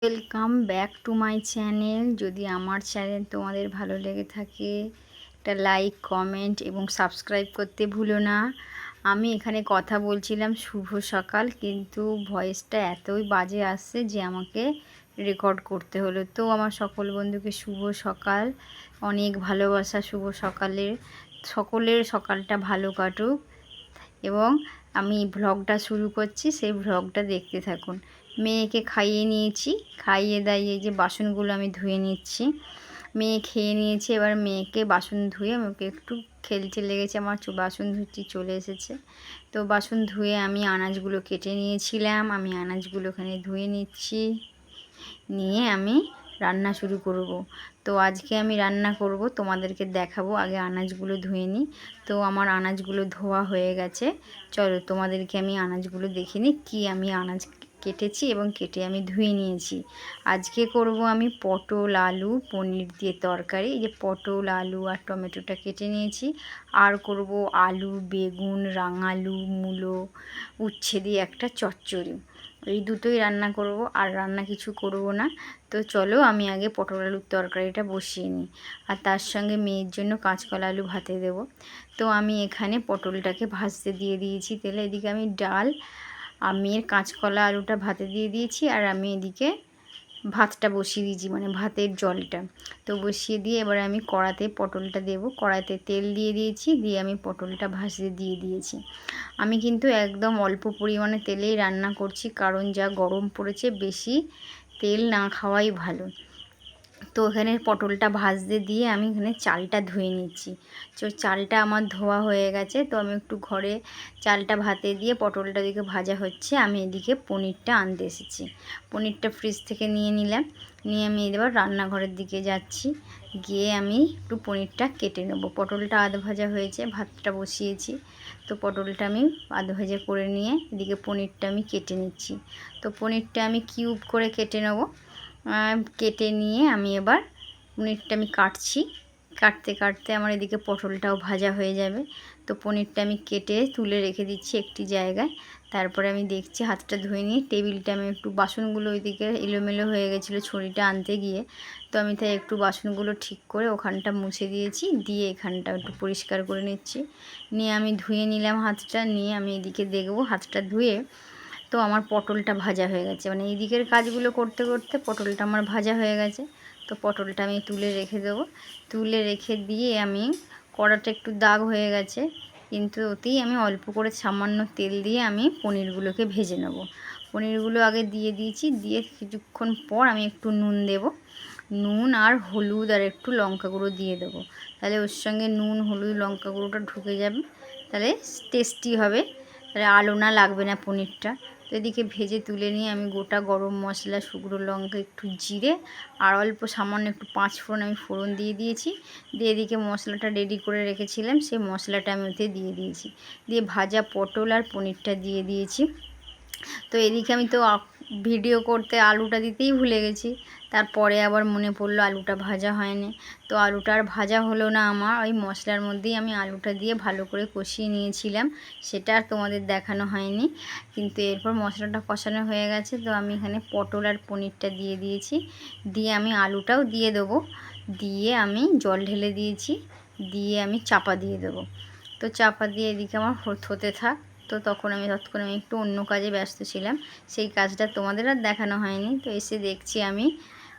Welcome back to my channel. যদি আমার channel তোমাদের ভালো লেগে থাকে একটা লাইক, কমেন্ট এবং সাবস্ক্রাইব করতে ভুলো না। আমি এখানে কথা বলছিলাম শুভ সকাল, কিন্তু ভয়েসটা এতই বাজে আসছে যে আমাকে রেকর্ড করতে হলো। তো আমার সকল বন্ধুকে শুভ সকাল, অনেক ভালোবাসা শুভ সকালের। সকলের সকালটা ভালো কাটুক এবং আমি ভ্লগটা শুরু করছি, সেই ভ্লগটা দেখতে থাকুন। মেয়েকে খাইয়ে নিয়েছি, খাইয়ে দাইয়ে যে বাসনগুলো আমি ধুয়ে নিচ্ছি। মেয়ে খেয়ে নিয়েছে, এবার মেয়েকে বাসন ধুয়ে ওকে একটু খেলতে লেগেছে। আমার বাসন ধুচ্ছি চলে এসেছে, তো বাসন ধুয়ে আমি আনাজগুলো কেটে নিয়েছিলাম। আমি আনাজগুলো এখানে ধুয়ে নিচ্ছি, নিয়ে আমি রান্না শুরু করব। তো আজকে আমি রান্না করব, তোমাদেরকে দেখাবো। আগে আনাজগুলো ধুয়ে নিই। তো আমার আনাজগুলো ধোয়া হয়ে গেছে, চলো তোমাদেরকে আমি আনাজগুলো দেখে নিই কী আমি আনাজ কেটেছি এবং কেটে আমি ধুয়ে নিয়েছি। আজকে করব আমি পটল আলু পনির দিয়ে তরকারি। এই যে পটল আলু আর টমেটোটা কেটে নিয়েছি। আর করব আলু বেগুন রাঙালু মূলো উচ্ছে দিয়ে একটা চচ্চড়ি। এই দুটোই রান্না করব, আর রান্না কিছু করব না। তো চলো আমি আগে পটল আলুর তরকারিটা বসিয়ে নিই, আর তার সঙ্গে মেয়ের জন্য কাঁচকলা আলু ভাতে দেব। তো আমি এখানে পটলটাকে ভাজতে দিয়ে দিয়েছি তেলে। এদিকে আমি ডাল আর মেয়ের কাঁচকলা আলুটা ভাতে দিয়ে দিয়েছি, আর আমি এদিকে ভাতটা বসিয়ে দিয়েছি, মানে ভাতের জলটা। তো বসিয়ে দিয়ে এবার আমি কড়াতে পটলটা দেব। কড়াইতে তেল দিয়ে দিয়েছি, দিয়ে আমি পটলটা ভাজতে দিয়ে দিয়েছি। আমি কিন্তু একদম অল্প পরিমাণে তেলেই রান্না করছি, কারণ যা গরম পড়েছে বেশি তেল না খাওয়াই ভালো। তো এখানে পটলটা ভাজতে দিয়ে আমি এখানে চালটা ধুয়ে নিচ্ছি। তো চালটা আমার ধোয়া হয়ে গেছে, তো আমি একটু ঘরে চালটা ভাতে দিয়ে পটলটা দিকে ভাজা হচ্ছে, আমি এদিকে পনিরটা আনতে এসেছি। পনিরটা ফ্রিজ থেকে নিয়ে নিলাম, নিয়ে আমি এবার রান্নাঘরের দিকে যাচ্ছি। গিয়ে আমি একটু পনিরটা কেটে নেব। পটলটা আধ ভাজা হয়েছে, ভাতটা বসিয়েছি। তো পটলটা আমি আধ ভাজা করে নিয়ে এদিকে পনিরটা আমি কেটে নিচ্ছি। তো পনিরটা আমি কিউব করে কেটে নেব। কেটে নিয়ে আমি এবার পনিরটা আমি কাটছি। কাটতে কাটতে আমার এদিকে পটলটাও ভাজা হয়ে যাবে। তো পনিরটা আমি কেটে তুলে রেখে দিচ্ছি একটি জায়গায়। তারপরে আমি দেখছি, হাতটা ধুয়ে নিয়ে টেবিলটা আমি একটু, বাসনগুলো ওইদিকে এলোমেলো হয়ে গেছিলো ছড়িটা আনতে গিয়ে। তো আমি তাই একটু বাসনগুলো ঠিক করে ওখানটা মুছে দিয়েছি, দিয়ে এখানটা একটু পরিষ্কার করে নিচ্ছি। নিয়ে আমি ধুয়ে নিলাম হাতটা, নিয়ে আমি এদিকে দেখবো হাতটা ধুয়ে। তো আমার পটলটা ভাজা হয়ে গেছে, মানে এই দিকের কাজগুলো করতে করতে পটলটা আমার ভাজা হয়ে গেছে। তো পটলটা আমি তুলে রেখে দেবো। তুলে রেখে দিয়ে আমি, কড়াটা একটু দাগ হয়ে গেছে, কিন্তু ওতেই আমি অল্প করে সামান্য তেল দিয়ে আমি পনিরগুলোকে ভেজে নেব। পনিরগুলো আগে দিয়ে দিয়েছি, দিয়ে কিছুক্ষণ পর আমি একটু নুন দেব। নুন আর হলুদ আর একটু লঙ্কা গুঁড়ো দিয়ে দেবো, তাহলে ওর সঙ্গে নুন হলুদ লঙ্কা গুঁড়োটা ঢুকে যাবে, তাহলে টেস্টি হবে, তাহলে আলোনা লাগবে না পনিরটা। তো এদিকে ভেজে তুলে নিয়ে আমি গোটা গরম মশলা শুকনো লঙ্কা একটু জিরে আর অল্প সামান্য একটু পাঁচ ফোড়ন আমি ফোড়ন দিয়ে দিয়েছি। দিয়ে এদিকে মশলাটা রেডি করে রেখেছিলাম, সেই মশলাটা আমি ওতে দিয়ে দিয়েছি। দিয়ে ভাজা পটল আর পনিরটা দিয়ে দিয়েছি। তো এদিকে আমি তো ভিডিও করতে আলুটা দিতেই ভুলে গেছি। তারপরে আবার মনে পড়লো আলুটা ভাজা হয়নি। তো আলুটা আর ভাজা হলো না আমার, ওই মশলার মধ্যেই আমি আলুটা দিয়ে ভালো করে কষিয়ে নিয়েছিলাম, সেটা আর তোমাদের দেখানো হয়নি। কিন্তু এরপর মশলাটা কষানো হয়ে গেছে, তো আমি এখানে পটল আর পনিরটা দিয়ে দিয়েছি। দিয়ে আমি আলুটাও দিয়ে দেবো, দিয়ে আমি জল ঢেলে দিয়েছি, দিয়ে আমি চাপা দিয়ে দেবো। তো চাপা দিয়ে এদিকে আমার হতে থাক। তো ততক্ষণ আমি একটু অন্য কাজে ব্যস্ত ছিলাম, সেই কাজটা তোমাদের আর দেখানো হয়নি। তো এসে দেখছি আমি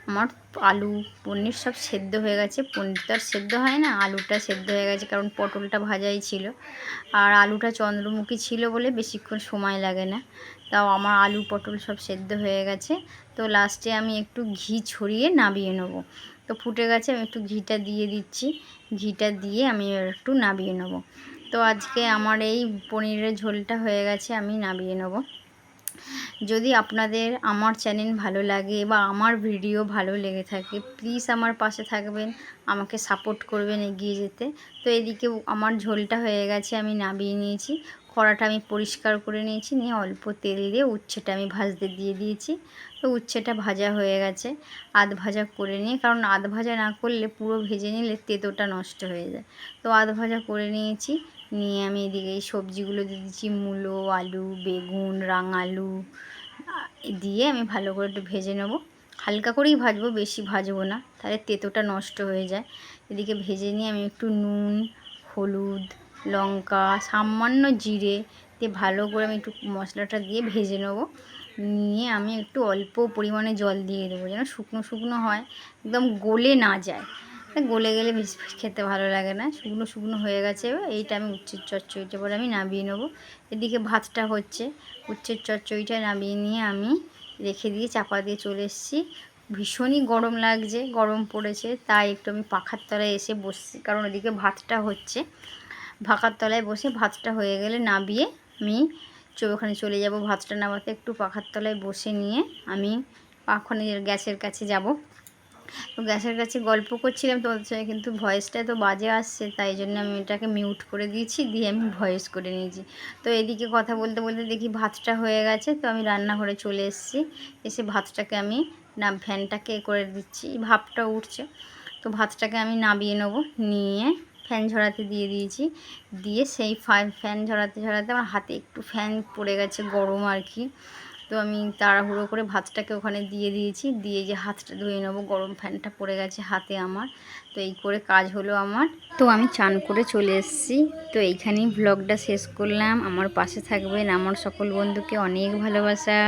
আমার আলু পনির সব সেদ্ধ হয়ে গেছে। পনির তো আর সেদ্ধ হয় না, আলুটা সেদ্ধ হয়ে গেছে, কারণ পটলটা ভাজাই ছিল আর আলুটা চন্দ্রমুখী ছিল বলে বেশিক্ষণ সময় লাগে না। তাও আমার আলু পটল সব সেদ্ধ হয়ে গেছে। তো লাস্টে আমি একটু ঘি ছড়িয়ে নামিয়ে নেবো। তো ফুটে গেছে, আমি একটু ঘিটা দিয়ে দিচ্ছি। ঘিটা দিয়ে আমি একটু নামিয়ে নেবো। তো আজকে আমার এই পনিরের ঝোলটা হয়ে গেছে, আমি নামিয়ে নেব। যদি আপনাদের আমার চ্যানেল ভালো লাগে বা আমার ভিডিও ভালো লেগে থাকে, প্লিজ আমার পাশে থাকবেন, আমাকে সাপোর্ট করবেন এগিয়ে যেতে। তো এদিকে আমার ঝোলটা হয়ে গেছে, আমি নামিয়ে নিয়েছি। কড়াটা আমি পরিষ্কার করে নিয়েছি, নিয়ে অল্প তেল দিয়ে উচ্ছেটা আমি ভাজতে দিয়ে দিয়েছি। তো উচ্ছেটা ভাজা হয়ে গেছে, আধ ভাজা করে নিয়ে, কারণ আধ ভাজা না করলে পুরো ভেজে নিলে তেঁতোটা নষ্ট হয়ে যায়। তো আধ ভাজা করে নিয়েছি, নিয়ে আমি এদিকে এই সবজিগুলো দিয়ে দিচ্ছি, মূলো আলু বেগুন রাঙালু দিয়ে আমি ভালো করে একটু ভেজে নেব। হালকা করেই ভাজবো, বেশি ভাজবো না, তাহলে তেঁতোটা নষ্ট হয়ে যায়। এদিকে ভেজে নিয়ে আমি একটু নুন, হলুদ, লঙ্কা, সামান্য জিরে দিয়ে ভালো করে আমি একটু মশলাটা দিয়ে ভেজে নেবো। নিয়ে আমি একটু অল্প পরিমাণে জল দিয়ে দেবো, যেন শুকনো শুকনো হয়, একদম গলে না যায়। গলে গেলে বেশ খেতে ভালো লাগে না, শুকনো শুকনো হয়ে গেছে। এইটা আমি উচ্ছের চচ্চড়িটা পরে আমি নামিয়ে নেবো। এদিকে ভাতটা হচ্ছে, উচ্ছের চচ্চড়িটা নামিয়ে নিয়ে আমি রেখে দিয়ে চাপা দিয়ে চলে এসেছি। ভীষণই গরম লাগছে, গরম পড়েছে, তাই একটু আমি পাখার তলায় এসে বসছি, কারণ ওদিকে ভাতটা হচ্ছে। পাখার তলায় বসে ভাতটা হয়ে গেলে নামিয়ে আমি ওখানে চলে যাব ভাতটা নামাতে। একটু পাখার তলায় বসে নিয়ে আমি ওখানে গ্যাসের কাছে যাব। তো গ্যাসের কাছে গল্প করছিলাম তোমাদের সঙ্গে, কিন্তু ভয়েসটা তো বাজে আসছে, তাই জন্য আমি এটাকে মিউট করে দিয়েছি, দিয়ে আমি ভয়েস করে নিয়েছি। তো এদিকে কথা বলতে বলতে দেখি ভাতটা হয়ে গেছে, তো আমি রান্নাঘরে চলে এসেছি। এসে ভাতটাকে আমি ফ্যানটাকে করে দিচ্ছি, ভাপটা উঠছে, তো ভাতটাকে আমি নামিয়ে নেবো। নিয়ে ফ্যান ঝরাতে দিয়ে দিয়েছি, দিয়ে সেই ফ্যান ঝরাতে ঝরাতে আমার হাতে একটু ফ্যান পড়ে গেছে, গরম আর কি। তো আমি তাড়াহুড়ো করে ভাতটাকে ওখানে দিয়ে দিয়েছি, দিয়ে যে হাতটা ধুয়ে নেবো, গরম ফ্যানটা পড়ে গেছে হাতে আমার। তো এই করে কাজ হলো আমার। তো আমি চান করে চলে এসেছি। তো এইখানেই ব্লগটা শেষ করলাম। আমার পাশে থাকবেন। আমার সকল বন্ধুকে অনেক ভালোবাসা।